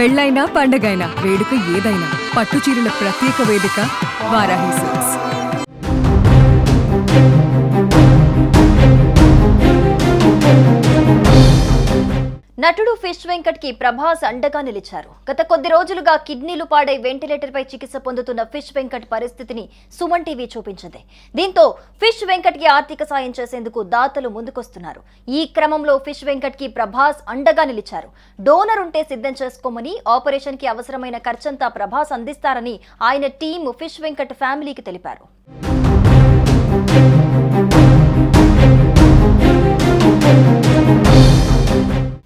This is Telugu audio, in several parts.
పెళ్ళైనా పండగైనా వేడుక ఏదైనా పట్టు చీరల ప్రత్యేక వేదిక వారాహి సిల్క్స్. నటుడు ఫిష్ వెంకట్ కి ప్రభాస్ అండగా నిలిచారు. గత కొద్ది రోజులుగా కిడ్నీలు పాడై వెంటిలేటర్ పై చికిత్స పొందుతున్న ఫిష్ వెంకట్ పరిస్థితిని సుమన్ టీవీ చూపించింది. దీంతో ఫిష్ వెంకట్ కి ఆర్థిక సాయం చేసేందుకు దాతలు ముందుకొస్తున్నారు. ఈ క్రమంలో ఫిష్ వెంకట్ కి ప్రభాస్ అండగా నిలిచారు. డోనర్ ఉంటే సిద్ధం చేసుకోమని, ఆపరేషన్ కి అవసరమైన ఖర్చంతా ప్రభాస్ అందిస్తారని ఆయన టీం ఫిష్ వెంకట్ ఫ్యామిలీకి తెలిపారు.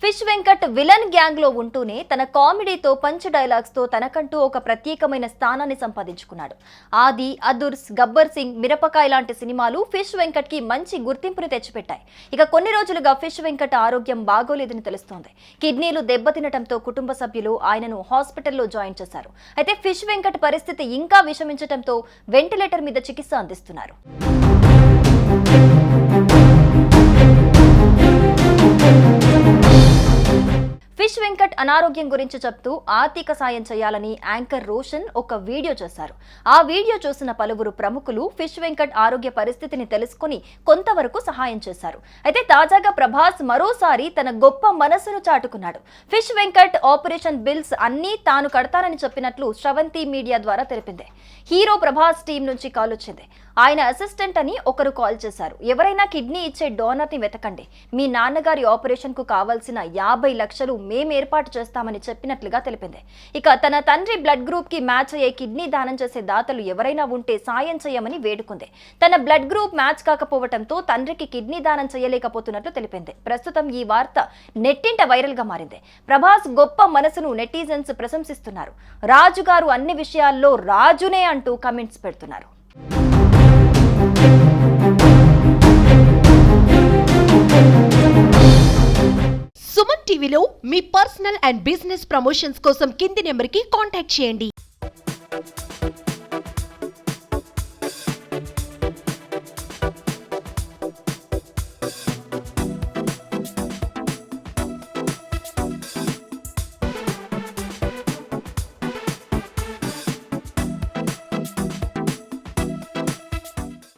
ఫిష్ వెంకట్ విలన్ గ్యాంగ్ లో ఉంటూనే తన కామెడీతో పంచ్ డైలాగ్స్ తో తనకంటూ ఒక ప్రత్యేకమైన స్థానాన్ని సంపాదించుకున్నాడు. ఆది, అదుర్స్, గబ్బర్ సింగ్, మిరపకాయ లాంటి సినిమాలు ఫిష్ వెంకట్ కి మంచి గుర్తింపుని తెచ్చిపెట్టాయి. ఇక కొన్ని రోజులుగా ఫిష్ వెంకట్ ఆరోగ్యం బాగోలేదని తెలుస్తోంది. కిడ్నీలు దెబ్బతినటంతో కుటుంబ సభ్యులు ఆయనను హాస్పిటల్లో జాయిన్ చేశారు. అయితే ఫిష్ వెంకట్ పరిస్థితి ఇంకా విషమించటంతో వెంటిలేటర్ మీద చికిత్స అందిస్తున్నారు. ఫిష్ వెంకట్ అనారోగ్యం గురించి చెప్తూ ఆర్థిక సాయం చేయాలని యాంకర్ రోషన్ ఒక వీడియో చేశారు. ఆ వీడియో చూసిన పలువురు ప్రముఖులు ఫిష్ వెంకట్ ఆరోగ్య పరిస్థితిని తెలుసుకుని కొంతవరకు సహాయం చేశారు. అయితే తాజాగా ప్రభాస్ మరోసారి తన గొప్ప మనసును చాటుకున్నాడు. ఫిష్ వెంకట్ ఆపరేషన్ బిల్స్ అన్నీ తాను కడతానని చెప్పినట్లు శ్రవంతి మీడియా ద్వారా తెలిపింది. హీరో ప్రభాస్ టీం నుంచి కాల్ వచ్చింది. ఆయన అసిస్టెంట్ అని ఒకరు కాల్ చేశారు. ఎవరైనా కిడ్నీ ఇచ్చే డోనర్ ని వెతకండి, మీ నాన్నగారి ఆపరేషన్ కు కావాల్సిన 50 లక్షలు మేము ఏర్పాటు చేస్తామని చెప్పినట్లుగా తెలిపింది. ఇక తన తండ్రి బ్లడ్ గ్రూప్ కి మ్యాచ్ అయ్యే కిడ్నీ దానం చేసే దాతలు ఎవరైనా ఉంటే సాయం చేయమని వేడుకుంది. తన బ్లడ్ గ్రూప్ మ్యాచ్ కాకపోవడంతో తండ్రికి కిడ్నీ దానం చేయలేకపోతున్నట్లు తెలిపింది. ప్రస్తుతం ఈ వార్త నెట్టింట వైరల్ గా మారింది. ప్రభాస్ గొప్ప మనసును నెటిజన్స్ ప్రశంసిస్తున్నారు. రాజుగారు అన్ని విషయాల్లో రాజునే అంటూ కమెంట్స్ పెడుతున్నారు. సుమన్ టీవీలో మీ పర్సనల్ అండ్ బిజినెస్ ప్రమోషన్స్ కోసం కింది నెంబర్కి కాంటాక్ట్ చేయండి.